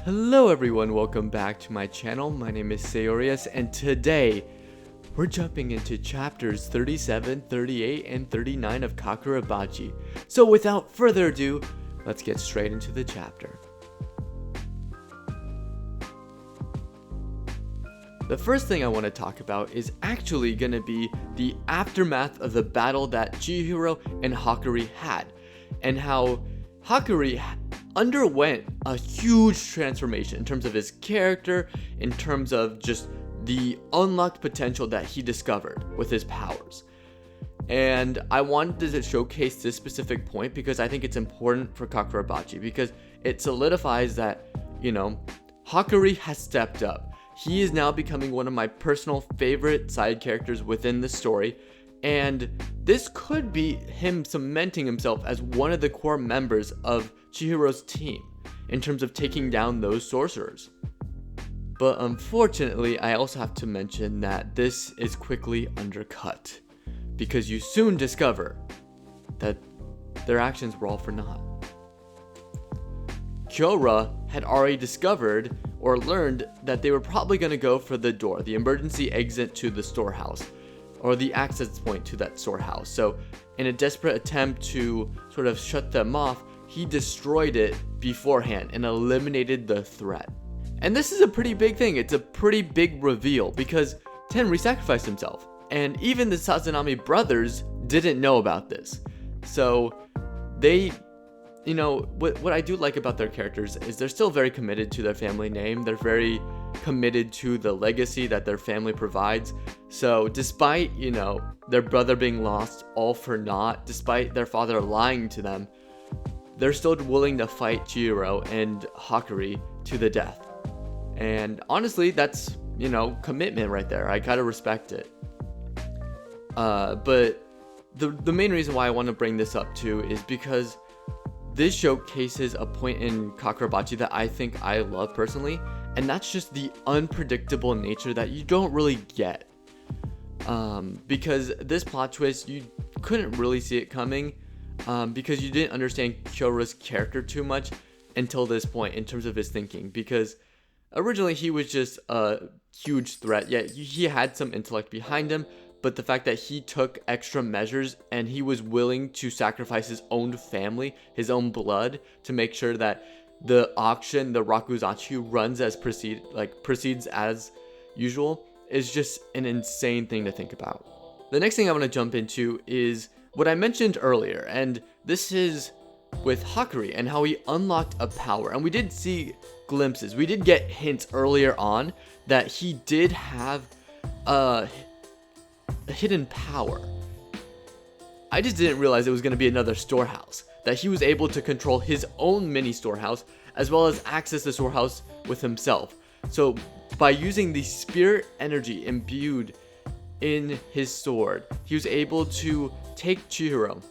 Hello everyone, welcome back to my channel. My name is Seyorias, and today we're jumping into chapters 37, 38, and 39 of Kagurabachi. So without further ado, let's get straight into the chapter. The first thing I want to talk about is actually going to be the aftermath of the battle that Chihiro and Hakuri had, and how Hakuri underwent a huge transformation in terms of his character, in terms of just the unlocked potential that he discovered with his powers. And I wanted to showcase this specific point because I think it's important for Kagurabachi, because it solidifies that, Hakuri has stepped up. He is now becoming one of my personal favorite side characters within the story, and this could be him cementing himself as one of the core members of Chihiro's team in terms of taking down those sorcerers. But unfortunately, I also have to mention that this is quickly undercut, because you soon discover that their actions were all for naught. Kyora had already discovered or learned that they were probably going to go for the door, the emergency exit to the storehouse, or the access point to that storehouse. So in a desperate attempt to sort of shut them off, he destroyed it beforehand and eliminated the threat. And this is a pretty big thing. It's a pretty big reveal because Tenri sacrificed himself, and even the Sazanami brothers didn't know about this. So they, what I do like about their characters is they're still very committed to their family name. They're very committed to the legacy that their family provides. So despite, their brother being lost all for naught, despite their father lying to them, they're still willing to fight Chihiro and Hakuri to the death. And honestly, that's, commitment right there. I gotta respect it. But the main reason why I want to bring this up too is because this showcases a point in Kagurabachi that I think I love personally, and that's just the unpredictable nature that you don't really get. Because this plot twist, you couldn't really see it coming, because you didn't understand Kyora's character too much until this point in terms of his thinking, because originally he was just a huge threat, yet he had some intellect behind him, but the fact that he took extra measures and he was willing to sacrifice his own family, his own blood, to make sure that the auction, the Rakuzachi, runs as proceeds as usual, is just an insane thing to think about. The next thing I want to jump into is what I mentioned earlier, and this is with Hakuri and how he unlocked a power. And we did see glimpses, we did get hints earlier on that he did have a hidden power. I just didn't realize it was going to be another storehouse, that he was able to control his own mini storehouse as well as access the storehouse with himself. So by using the spirit energy imbued in his sword, he was able to take Chihiro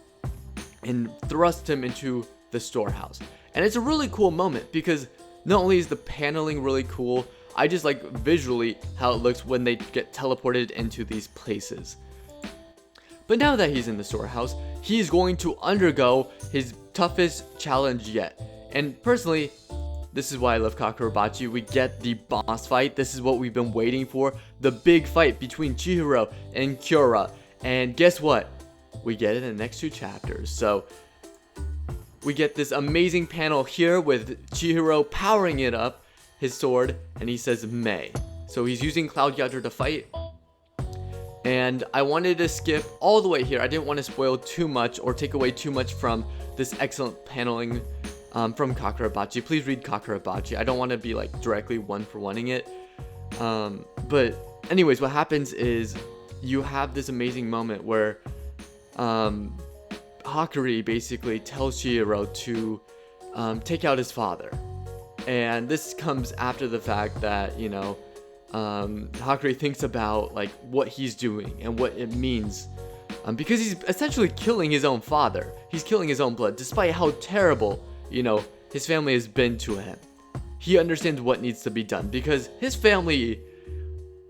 and thrust him into the storehouse. And it's a really cool moment because not only is the paneling really cool, I just like visually how it looks when they get teleported into these places. But now that he's in the storehouse, he's going to undergo his toughest challenge yet. And personally, this is why I love Kagurabachi. We get the boss fight. This is what we've been waiting for. The big fight between Chihiro and Kyora. And guess what? We get it in the next two chapters. So we get this amazing panel here with Chihiro powering it up, his sword, and he says May. So he's using Cloud Yadra to fight. And I wanted to skip all the way here. I didn't want to spoil too much or take away too much from this excellent paneling from Kagurabachi. Please read Kagurabachi. I don't want to be directly one-for-oneing it. But anyways, what happens is you have this amazing moment where Hakuri basically tells Chihiro to take out his father. And this comes after the fact that, Hakuri thinks about what he's doing and what it means. Because he's essentially killing his own father. He's killing his own blood, despite how terrible, his family has been to him. He understands what needs to be done because his family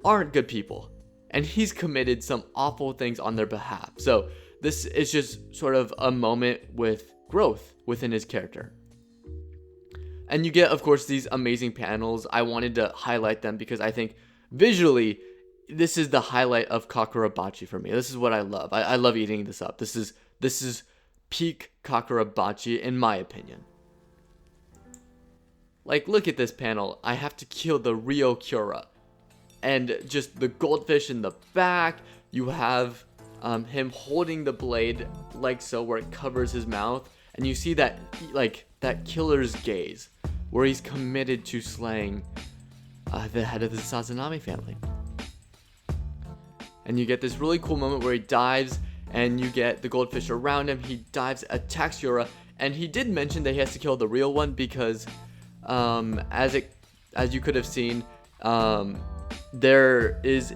aren't good people. And he's committed some awful things on their behalf. So this is just sort of a moment with growth within his character. And you get, of course, these amazing panels. I wanted to highlight them because I think visually, this is the highlight of Kagurabachi for me. This is what I love. I love eating this up. This is peak Kagurabachi in my opinion. Like, look at this panel. I have to kill the real Kyora. And just the goldfish in the back. You have him holding the blade like so, where it covers his mouth. And you see that, like, that killer's gaze, where he's committed to slaying the head of the Sazanami family. And you get this really cool moment where he dives, and you get the goldfish around him. He dives, attacks Kyora, and he did mention that he has to kill the real one because, as you could have seen, there is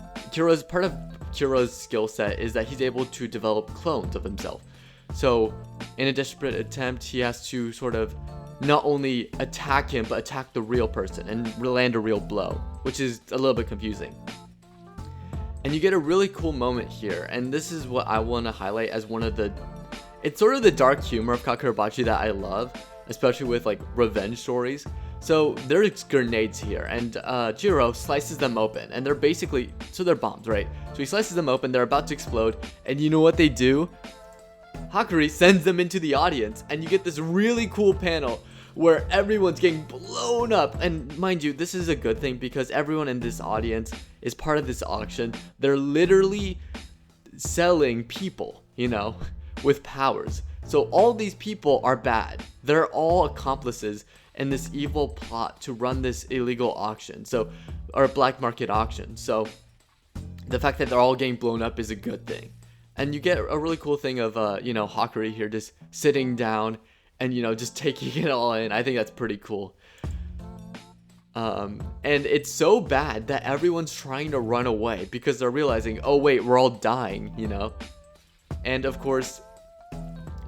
part of Kyora's skill set is that he's able to develop clones of himself. So, in a desperate attempt, he has to sort of not only attack him, but attack the real person and land a real blow, which is a little bit confusing. And you get a really cool moment here, and this is what I want to highlight as one of the... It's sort of the dark humor of Kagurabachi that I love, especially with, like, revenge stories. So, there's grenades here, and Chihiro slices them open, and they're basically... So, they're bombs, right? So, he slices them open, they're about to explode, and you know what they do? Hakuri sends them into the audience, and you get this really cool panel where everyone's getting blown up. And mind you, this is a good thing because everyone in this audience is part of this auction. They're literally selling people, you know, with powers. So all these people are bad. They're all accomplices in this evil plot to run this illegal auction, or black market auction. So the fact that they're all getting blown up is a good thing. And you get a really cool thing of, Hakuri here just sitting down and, just taking it all in. I think that's pretty cool. And it's so bad that everyone's trying to run away because they're realizing, oh wait, we're all dying, And of course,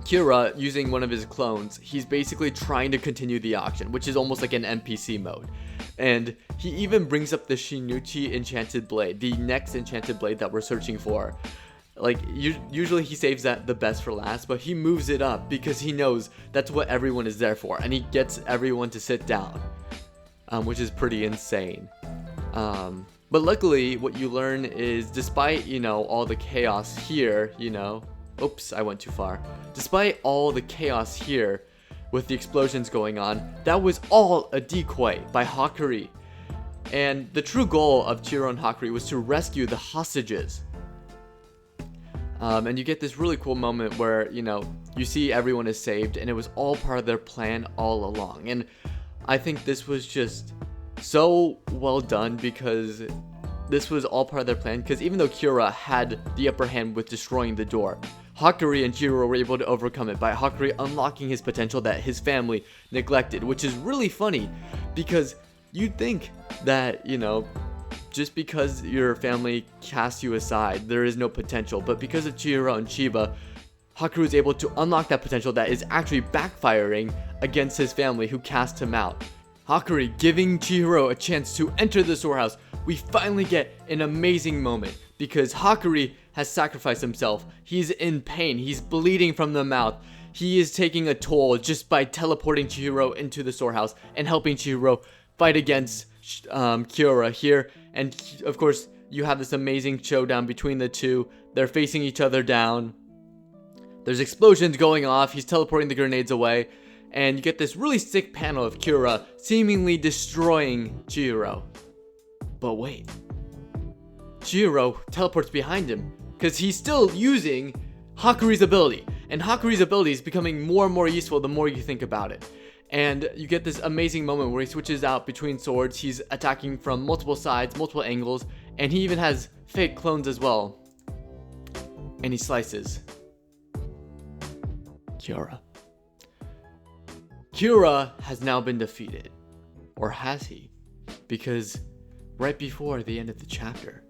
Kyora, using one of his clones, he's basically trying to continue the auction, which is almost like an NPC mode. And he even brings up the Shinuchi enchanted blade, the next enchanted blade that we're searching for. Like, usually he saves that the best for last, but he moves it up because he knows that's what everyone is there for, and he gets everyone to sit down, which is pretty insane. But luckily, what you learn is, despite, all the chaos here, oops, I went too far. Despite all the chaos here, with the explosions going on, that was all a decoy by Hakuri. And the true goal of Chihiro and Hakuri was to rescue the hostages. And you get this really cool moment where, you see everyone is saved, and it was all part of their plan all along. And I think this was just so well done because this was all part of their plan. Because even though Kyora had the upper hand with destroying the door, Hakuri and Chihiro were able to overcome it by Hakuri unlocking his potential that his family neglected, which is really funny because you'd think that, just because your family casts you aside, there is no potential. But because of Chihiro and Chiba, Hakuri is able to unlock that potential that is actually backfiring against his family who cast him out. Hakuri giving Chihiro a chance to enter the storehouse. We finally get an amazing moment because Hakuri has sacrificed himself. He's in pain. He's bleeding from the mouth. He is taking a toll just by teleporting Chihiro into the storehouse and helping Chihiro fight against Kyora here. And of course, you have this amazing showdown between the two. They're facing each other down. There's explosions going off. He's teleporting the grenades away. And you get this really sick panel of Kyora seemingly destroying Chihiro. But wait. Chihiro teleports behind him because he's still using Hakuri's ability. And Hakuri's ability is becoming more and more useful the more you think about it. And you get this amazing moment where he switches out between swords. He's attacking from multiple sides, multiple angles, and he even has fake clones as well. And he slices Kyora. Kyora has now been defeated. Or has he? Because right before the end of the chapter,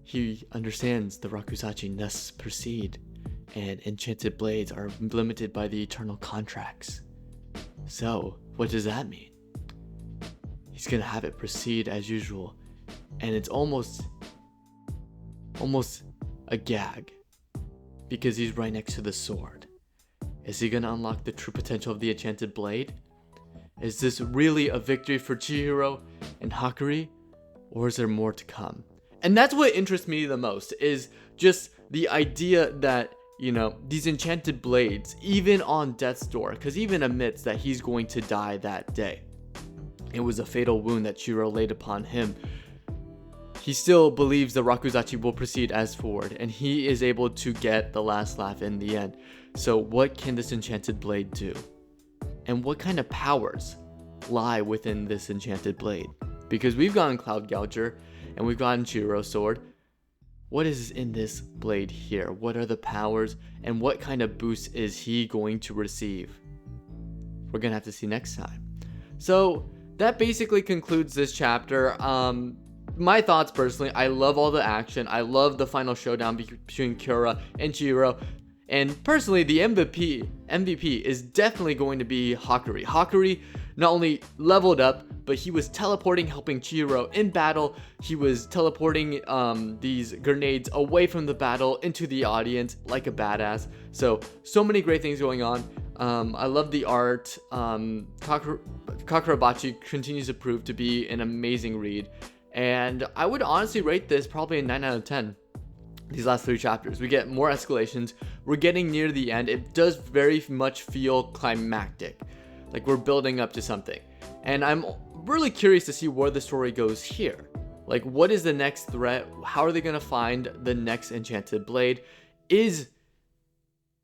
he understands the Rakusachi must proceed, and enchanted blades are limited by the eternal contracts. So, what does that mean? He's gonna have it proceed as usual, and it's almost a gag, because he's right next to the sword. Is he gonna unlock the true potential of the enchanted blade? Is this really a victory for Chihiro and Hakuri, or is there more to come? And that's what interests me the most, is just the idea that, you know, these enchanted blades, even on death's door, because he even admits that he's going to die that day. It was a fatal wound that Chihiro laid upon him. He still believes the Rakuzachi will proceed as forward, and he is able to get the last laugh in the end. So what can this enchanted blade do? And what kind of powers lie within this enchanted blade? Because we've gotten Cloud Gouger, and we've gotten Chihiro's sword. What is in this blade here? What are the powers, and what kind of boost is he going to receive? We're gonna have to see next time. So that basically concludes this chapter. My thoughts personally, I love all the action. I love the final showdown between Kyora and Chihiro. And personally, the MVP is definitely going to be Hakuri. Hakuri not only leveled up, but he was teleporting, helping Chihiro in battle. He was teleporting these grenades away from the battle into the audience like a badass. So many great things going on. I love the art. Kagurabachi continues to prove to be an amazing read. And I would honestly rate this probably a 9 out of 10. These last 3 chapters, we get more escalations. We're getting near the end. It does very much feel climactic, like we're building up to something. And I'm really curious to see where the story goes here. Like, what is the next threat? How are they going to find the next enchanted blade? Is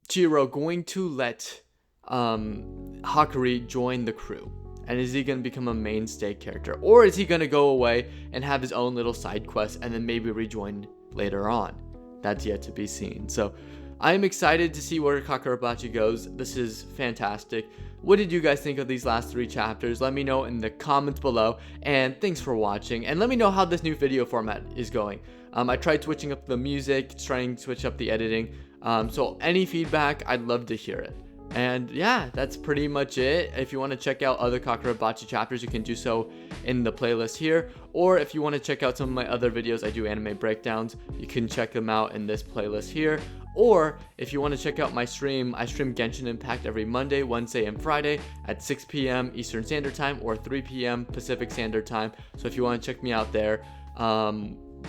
Chihiro going to let Hakuri join the crew? And is he going to become a mainstay character? Or is he going to go away and have his own little side quest and then maybe rejoin later on? That's yet to be seen. So I'm excited to see where Kagurabachi goes. This is fantastic. What did you guys think of these last 3 chapters? Let me know in the comments below. And thanks for watching. And let me know how this new video format is going. I tried switching up the music, trying to switch up the editing. So any feedback, I'd love to hear it. And yeah, that's pretty much it. If you want to check out other Kagurabachi chapters, you can do so in the playlist here. Or if you want to check out some of my other videos, I do anime breakdowns. You can check them out in this playlist here. Or if you want to check out my stream, I stream Genshin Impact every Monday, Wednesday, and Friday at 6 p.m. Eastern Standard Time or 3 p.m. Pacific Standard Time. So if you want to check me out there,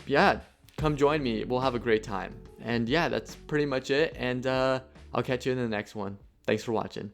yeah, come join me. We'll have a great time. And yeah, that's pretty much it. And I'll catch you in the next one. Thanks for watching.